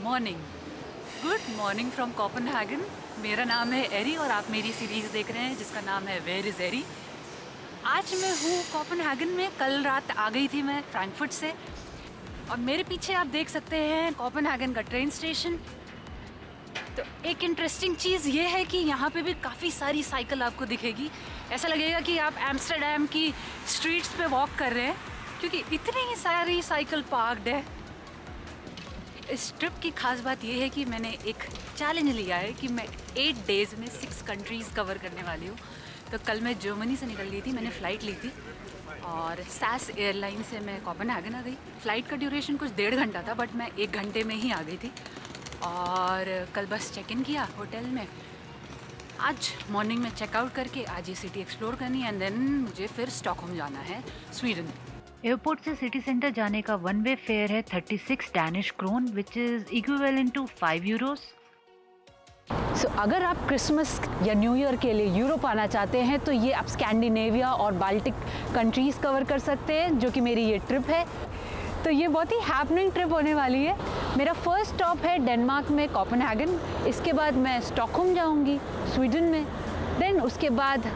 Morning, good morning from Copenhagen. मेरा नाम है एरी और आप मेरी सीरीज़ देख रहे हैं जिसका नाम है वेयर इज़ एरी। आज मैं हूँ कोपेनहेगन में। कल रात आ गई थी मैं फ्रैंकफर्ट से और मेरे पीछे आप देख सकते हैं कोपेनहेगन का ट्रेन स्टेशन। तो एक इंटरेस्टिंग चीज़ ये है कि यहाँ पे भी काफ़ी सारी साइकिल आपको दिखेगी। ऐसा लगेगा कि आप एम्स्टर्डम की स्ट्रीट्स पे वॉक कर रहे हैं क्योंकि इतनी ही सारी साइकिल पार्क्ड है। इस ट्रिप की खास बात यह है कि मैंने एक चैलेंज लिया है कि मैं 8 डेज़ में 6 कंट्रीज़ कवर करने वाली हूँ। तो कल मैं जर्मनी से निकल गई थी, मैंने फ़्लाइट ली थी और SAS एयरलाइन से मैं कोपेनहेगन आ गई। फ़्लाइट का ड्यूरेशन कुछ 1.5 घंटा था बट मैं 1 घंटे में ही आ गई थी और कल बस चेक इन किया होटल में। आज मॉर्निंग में चेकआउट करके आज ये सिटी एक्सप्लोर करनी है एंड देन मुझे फिर स्टॉकहोम जाना है, स्वीडन। एयरपोर्ट से सिटी सेंटर जाने का वन वे फेयर है 36 Danish krone which is equivalent to 5 euros. So अगर आप क्रिसमस या न्यू ईयर के लिए यूरोप आना चाहते हैं तो ये आप स्कैंडिनेविया और बाल्टिक कंट्रीज़ कवर कर सकते हैं, जो कि मेरी ये ट्रिप है। तो ये बहुत ही हैपनिंग ट्रिप होने वाली है। मेरा फर्स्ट स्टॉप है डेनमार्क में कोपेनहेगन, इसके बाद मैं स्टॉकहोम जाऊंगी स्वीडन में, देन उसके बाद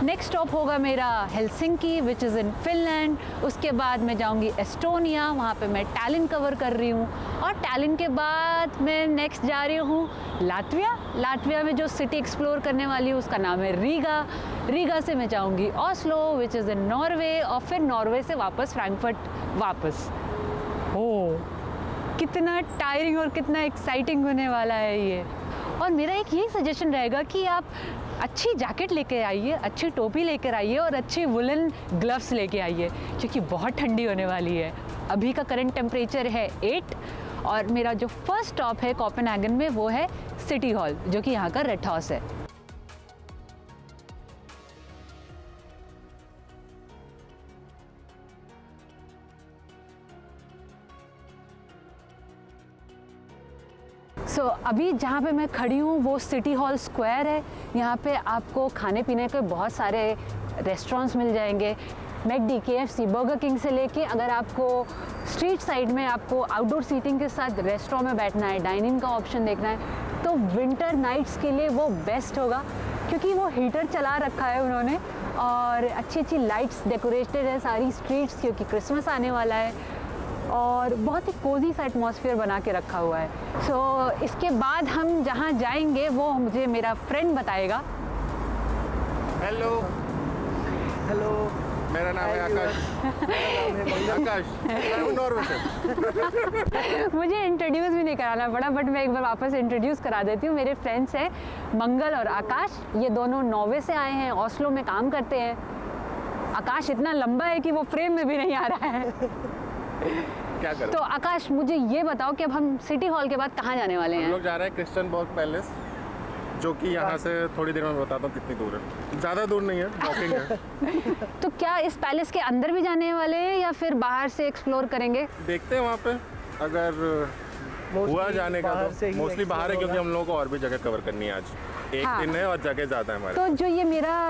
नेक्स्ट स्टॉप होगा मेरा Helsinki which is in Finland. उसके बाद मैं जाऊंगी एस्टोनिया, वहाँ पे मैं टैलिन कवर कर रही हूँ और टैलिन के बाद मैं नेक्स्ट जा रही हूँ लातविया। लातविया में जो सिटी एक्सप्लोर करने वाली हूँ उसका नाम है रीगा। रीगा से मैं जाऊंगी Oslo which is in Norway और फिर नॉर्वे से वापस फ्रैंकफर्ट वापस। ओह, कितना टायरिंग और कितना एक्साइटिंग होने वाला है ये। और मेरा एक यही सजेशन रहेगा कि आप अच्छी जैकेट लेके आइए, अच्छी टोपी लेकर आइए और अच्छी वुलन ग्लव्स लेके आइए क्योंकि बहुत ठंडी होने वाली है। अभी का करंट टेम्परेचर है 8 और मेरा जो फर्स्ट स्टॉप है कोपेनहेगन में वो है सिटी हॉल, जो कि यहाँ का रेड हाउस है। सो अभी जहाँ पे मैं खड़ी हूँ वो सिटी हॉल स्क्वायर है। यहाँ पे आपको खाने पीने के बहुत सारे रेस्टोरेंट्स मिल जाएंगे, मैकडी, KFC, बर्गर किंग से लेके अगर आपको स्ट्रीट साइड में आपको आउटडोर सीटिंग के साथ रेस्टोरेंट में बैठना है, डाइनिंग का ऑप्शन देखना है तो विंटर नाइट्स के लिए वो बेस्ट होगा क्योंकि वो हीटर चला रखा है उन्होंने और अच्छी अच्छी लाइट्स डेकोरेटेड है सारी स्ट्रीट्स क्योंकि क्रिसमस आने वाला है और बहुत ही कोजी सा एटमॉस्फेयर बना के रखा हुआ है। सो इसके बाद हम जहाँ जाएंगे वो मुझे मेरा फ्रेंड बताएगा। हेलो हेलो, मेरा नाम है आकाश। आकाश, मैं हूँ नॉर्वे से। मुझे इंट्रोड्यूस भी नहीं कराना पड़ा बट मैं एक बार वापस इंट्रोड्यूस करा देती हूँ। मेरे फ्रेंड्स हैं मंगल और आकाश, ये दोनों नॉर्वे से आए हैं, ओस्लो में काम करते हैं। आकाश इतना लंबा है कि वो फ्रेम में भी नहीं आ रहा है। क्या करूं? तो आकाश मुझे ये बताओ कि अब हम सिटी हॉल के बाद कहाँ जाने वाले हम हैं? लोग जा रहे हैं क्रिस्टियनबर्ग पैलेस, जो कि यहाँ से थोड़ी देर में बताता हूँ कितनी दूर है। ज़्यादा दूर नहीं है, वॉकिंग है। तो क्या इस पैलेस के अंदर भी जाने वाले हैं या फिर बाहर से एक्सप्लोर करेंगे? देखते हैं वहाँ पे अगर हुआ जाने का तो मोस्टली बाहर है क्योंकि हम लोगों को और भी जगह कवर करनी है। आज एक हाँ। दिन है और जगह ज़्यादा है हमारे। तो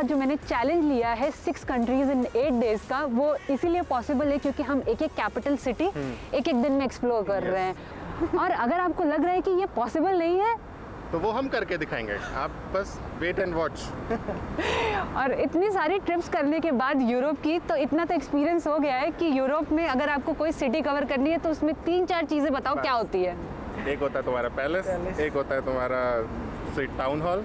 जो मैंने चैलेंज लिया है 6 कंट्रीज इन 8 डेज का, वो इसीलिए पॉसिबल है क्योंकि हम एक एक कैपिटल सिटी एक एक दिन में एक्सप्लोर कर रहे हैं। और अगर आपको लग रहा है कि ये पॉसिबल नहीं है तो वो हम करके दिखाएंगे, आप बस वेट एंड वॉच। और इतनी सारी ट्रिप्स करने के बाद यूरोप की, तो इतना तो एक्सपीरियंस हो गया है कि यूरोप में अगर आपको कोई सिटी कवर करनी है तो उसमें 3-4 चीज़ें बताओ क्या होती है। एक होता है तुम्हारा पैलेस, एक होता है तुम्हारा टाउन हॉल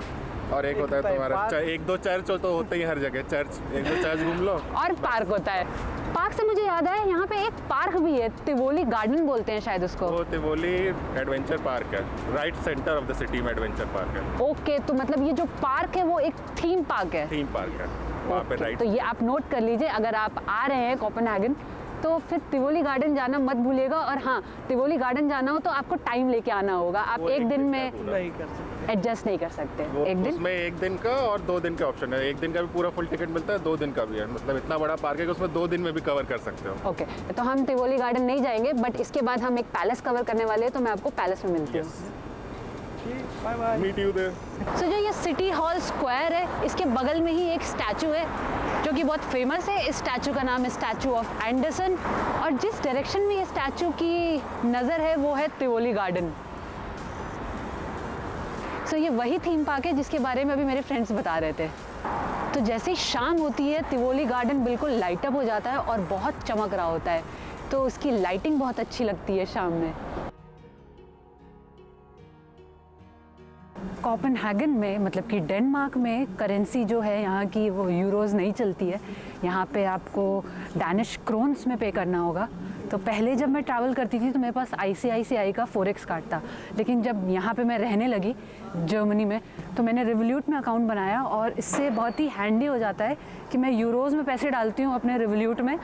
और एक होता है तुम्हारा 1-2 चर्च तो होते ही हर जगह। चर्च 1-2 चर्च घूम लो और पार्क होता है। पार्क से मुझे याद आया यहाँ पे एक पार्क भी है, तिवोली गार्डन बोलते हैं शायद उसको। वो तिवोली एडवेंचर पार्क है, right centre of the city में एडवेंचर पार्क है। ओके, तो मतलब ये जो पार्क है वो एक थीम पार्क है। थीम पार्क है वहाँ पे, राइट। तो ये आप नोट कर लीजिए, अगर आप आ रहे हैं कोपेनहेगन तो फिर तिवोली गार्डन जाना मत भूलिएगा। और हाँ, तिवोली गार्डन जाना हो तो आपको टाइम लेके आना होगा, आप एक दिन में नहीं कर सकते, एडजस्ट नहीं कर सकते। एक दिन उसमें 1 दिन का और 2 दिन का ऑप्शन है। 1 दिन का भी पूरा फुल टिकट मिलता है, 2 दिन का भी है। मतलब इतना बड़ा पार्क है कि उसमें 2 दिन में भी कवर कर सकते हो। ओके, तो हम तिवोली गार्डन नहीं जाएंगे बट इसके बाद हम एक पैलेस कवर करने वाले हैं, तो मैं आपको पैलेस में मिलती हूँ। Bye bye. Meet you there. So जो ये सिटी हॉल स्क्वायर है, इसके बगल में ही एक स्टैचू है जो कि बहुत फेमस है। इस स्टैचू का नाम है स्टैचू ऑफ एंडरसन, और जिस डायरेक्शन में ये स्टैचू की नज़र है वो है तिवोली गार्डन। सो ये वही थीम पार्क है जिसके बारे में अभी मेरे फ्रेंड्स बता रहे थे। तो जैसे ही शाम होती है तिवोली गार्डन बिल्कुल लाइट अप हो जाता है और बहुत चमक रहा होता है, तो उसकी लाइटिंग बहुत अच्छी लगती है शाम में। कोपेनहेगन में, मतलब कि डेनमार्क में, करेंसी जो है यहाँ की वो यूरोज़ नहीं चलती है। यहाँ पे आपको डैनिश क्रोन्स में पे करना होगा। तो पहले जब मैं ट्रैवल करती थी तो मेरे पास ICICI का फोरेक्स कार्ड था, लेकिन जब यहाँ पे मैं रहने लगी जर्मनी में तो मैंने रिवोल्यूट में अकाउंट बनाया, और इससे बहुत ही हैंडी हो जाता है कि मैं यूरोज़ में पैसे डालती हूँ अपने रिवोल्यूट में,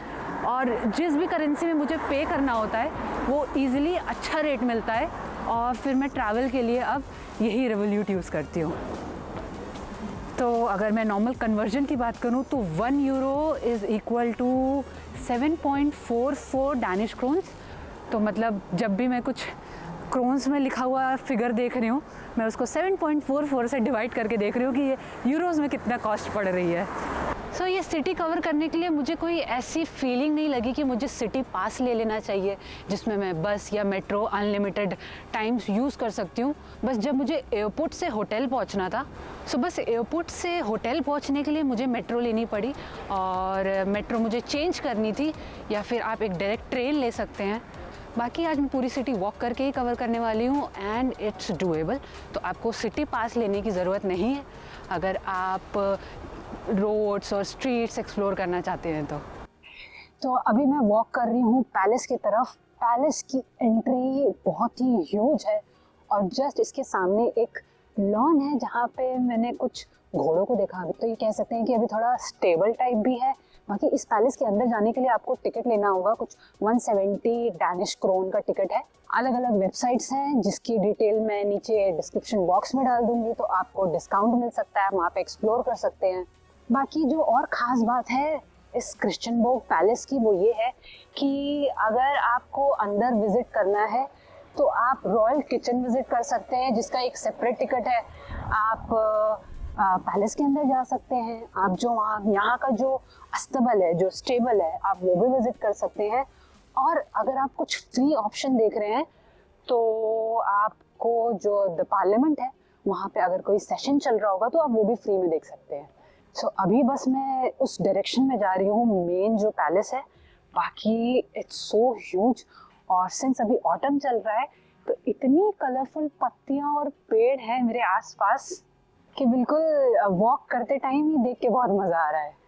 और जिस भी करेंसी में मुझे पे करना होता है वो ईज़िली अच्छा रेट मिलता है, और फिर मैं ट्रैवल के लिए अब यही रिवोल्यूट यूज़ करती हूँ। तो अगर मैं नॉर्मल कन्वर्जन की बात करूँ तो 1 euro is equal to 7.44 Danish krones. तो मतलब जब भी मैं कुछ क्रोन्स में लिखा हुआ फिगर देख रही हूँ, मैं उसको 7.44 से डिवाइड करके देख रही हूँ कि ये यूरोज़ में कितना कॉस्ट पड़ रही है। सो ये सिटी कवर करने के लिए मुझे कोई ऐसी फीलिंग नहीं लगी कि मुझे सिटी पास ले लेना चाहिए जिसमें मैं बस या मेट्रो अनलिमिटेड टाइम्स यूज़ कर सकती हूँ। बस जब मुझे एयरपोर्ट से होटल पहुँचना था, सो बस एयरपोर्ट से होटल पहुँचने के लिए मुझे मेट्रो लेनी पड़ी, और मेट्रो मुझे चेंज करनी थी, या फिर आप एक डायरेक्ट ट्रेन ले सकते हैं। बाकी आज मैं पूरी सिटी वॉक करके ही कवर करने वाली हूँ, एंड इट्स डूएबल। तो आपको सिटी पास लेने की ज़रूरत नहीं है अगर आप रोड्स और स्ट्रीट्स एक्सप्लोर करना चाहते हैं। तो अभी मैं वॉक कर रही हूँ पैलेस की तरफ। पैलेस की एंट्री बहुत ही ह्यूज है, और जस्ट इसके सामने एक लॉन है जहाँ पे मैंने कुछ घोड़ों को देखा। अभी तो ये कह सकते हैं कि अभी थोड़ा स्टेबल टाइप भी है। बाकी इस पैलेस के अंदर जाने के लिए आपको टिकट लेना होगा, कुछ 170 डैनिश क्रोन का टिकट है। अलग अलग वेबसाइट्स हैं जिसकी डिटेल मैं नीचे डिस्क्रिप्शन बॉक्स में डाल दूंगी, तो आपको डिस्काउंट मिल सकता है, वहाँ पे एक्सप्लोर कर सकते हैं। बाकी जो और ख़ास बात है इस क्रिश्चियनबर्ग पैलेस की, वो ये है कि अगर आपको अंदर विज़िट करना है तो आप रॉयल किचन विज़िट कर सकते हैं, जिसका एक सेपरेट टिकट है। आप पैलेस के अंदर जा सकते हैं। आप जो यहाँ का जो अस्तबल है, जो स्टेबल है, आप वो भी विज़िट कर सकते हैं। और अगर आप कुछ फ्री ऑप्शन देख रहे हैं तो आपको जो द पार्लियामेंट है वहाँ पे अगर कोई सेशन चल रहा होगा तो आप वो भी फ्री में देख सकते हैं। सो अभी बस मैं उस डायरेक्शन में जा रही हूँ, मेन जो पैलेस है। बाकी इट्स सो ह्यूज, और सिंस अभी ऑटम चल रहा है तो इतनी कलरफुल पत्तियाँ और पेड़ हैं मेरे आसपास कि बिल्कुल वॉक करते टाइम ही देख के बहुत मज़ा आ रहा है।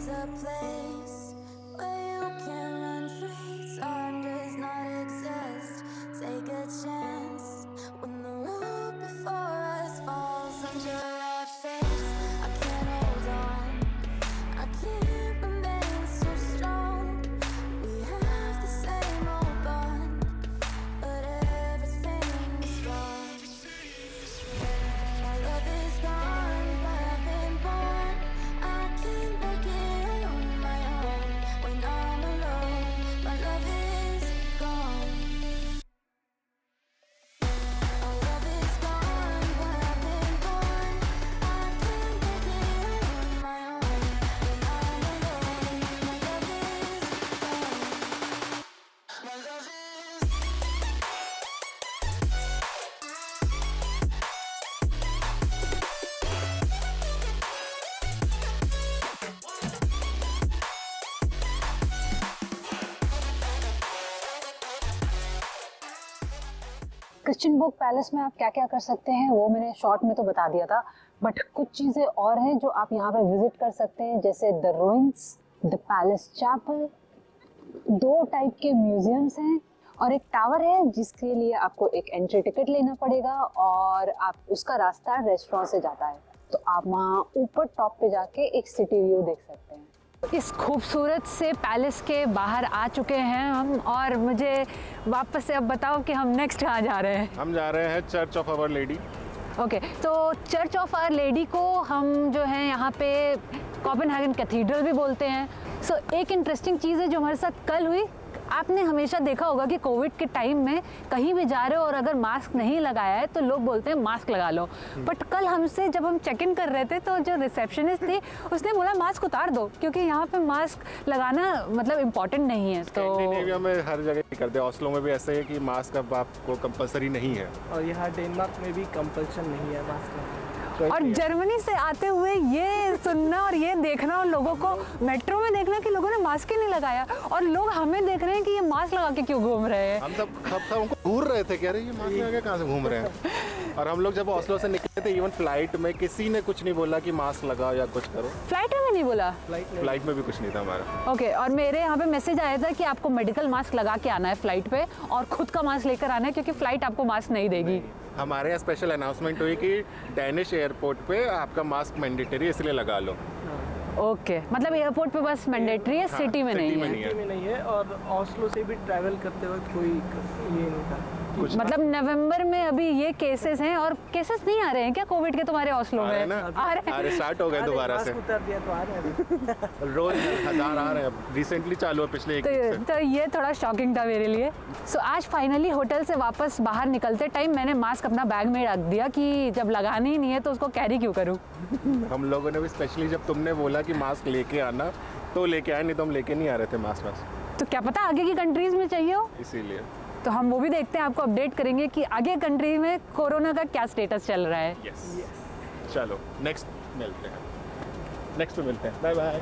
A place where you can run free. Time does not exist. Take a chance when the road before us falls under our face. I can't hold on. I can't remain so strong. We have the same old bond, but everything is wrong. My love is gone, but I've been born. I can't make it on my own when I'm alone. My love is gone. My love is gone, but I've been born. I can't make it on my own when I'm alone. My love is gone. My love is Christiansborg Palace में आप क्या क्या कर सकते हैं वो मैंने short में तो बता दिया था, बट कुछ चीज़ें और हैं जो आप यहाँ पे विजिट कर सकते हैं, जैसे the ruins, the palace chapel. 2 type के म्यूजियम्स हैं, और एक टावर है जिसके लिए आपको एक एंट्री टिकट लेना पड़ेगा, और आप उसका रास्ता रेस्टोरेंट से जाता है। तो आप वहाँ ऊपर टॉप पे जाके एक सिटी व्यू देख सकते हैं। इस खूबसूरत से पैलेस के बाहर आ चुके हैं हम, और मुझे वापस से अब बताओ कि हम नेक्स्ट कहाँ जा रहे हैं। हम जा रहे हैं church of our lady. Okay, तो चर्च ऑफ आवर लेडी को हम जो है यहाँ पे कोपेनहेगन कैथीड्रल भी बोलते हैं। सो एक इंटरेस्टिंग चीज़ है जो हमारे साथ कल हुई। आपने हमेशा देखा होगा कि कोविड के टाइम में कहीं भी जा रहे हो और अगर मास्क नहीं लगाया है तो लोग बोलते हैं मास्क लगा लो, बट कल हमसे जब हम चेक इन कर रहे थे तो जो रिसेप्शनिस्ट थी उसने बोला मास्क उतार दो, क्योंकि यहाँ पे मास्क लगाना मतलब इम्पॉर्टेंट नहीं है। तो स्कैंडिनेविया में हर जगह करते हैं, ऑस्लो में भी ऐसे है कि मास्क अब आपको कंपलसरी नहीं है। और यहाँ डेनमार्क में भी कंपल्शन नहीं है मास्क लगाना। और जर्मनी से आते हुए ये सुनना और ये देखना और लोगों को मेट्रो में देखना कि लोगों ने मास्क ही नहीं लगाया और लोग हमें देख रहे हैं कि ये मास्क लगा के क्यों घूम रहे हैं। हम सब हमको घूर रहे थे, कह रहे ये मास्क लगा के कहाँ से घूम रहे हैं। और हम लोग जब ऑस्लो से निकले थे, इवन फ्लाइट में किसी ने कुछ नहीं बोला कि मास्क लगाओ या कुछ करो। फ्लाइट में भी नहीं बोला? फ्लाइट में भी कुछ नहीं था हमारा। ओके, और मेरे यहाँ पे मैसेज आया था कि आपको मेडिकल मास्क लगा के आना है फ्लाइट पे और खुद का मास्क लेकर आना है, क्योंकि फ्लाइट आपको मास्क नहीं देगी। हमारे यहाँ स्पेशल अनाउंसमेंट हुई कि डैनिश एयरपोर्ट पे आपका मास्क मैंडेटरी, इसलिए लगा लो। ओके, मतलब एयरपोर्ट पे बस मैंडेटरी है, सिटी में नहीं है। सिटी में नहीं है, और ऑस्लो से भी ट्रैवल करते वक्त कोई ये नहीं था। मतलब नवंबर में अभी ये केसेस हैं और केसेस नहीं आ रहे हैं क्या कोविड के तुम्हारे ऑस्लो में? आ रहे स्टार्ट हो गए दोबारा से, उतर दिया तो आ रहे हैं। रोज 1000 आ रहे हैं, रिसेंटली चालू है पिछले एक वीक से। तो ये थोड़ा शॉकिंग था मेरे लिए। सो आज फाइनली होटल से वापस बाहर निकलते टाइम मैंने मास्क अपना बैग में रख दिया कि जब लगाना ही नहीं है तो उसको कैरी क्यों करूँ। हम लोगों ने भी स्पेशली जब तुमने बोला कि मास्क लेके आना तो लेके आए, नहीं तो हम लेके नहीं आ रहे थे मास्क। तो क्या पता आगे की कंट्रीज में चाहिए हो, इसीलिए तो हम वो भी देखते हैं, आपको अपडेट करेंगे कि आगे कंट्री में कोरोना का क्या स्टेटस चल रहा है। चलो नेक्स्ट पे मिलते हैं, बाय बाय।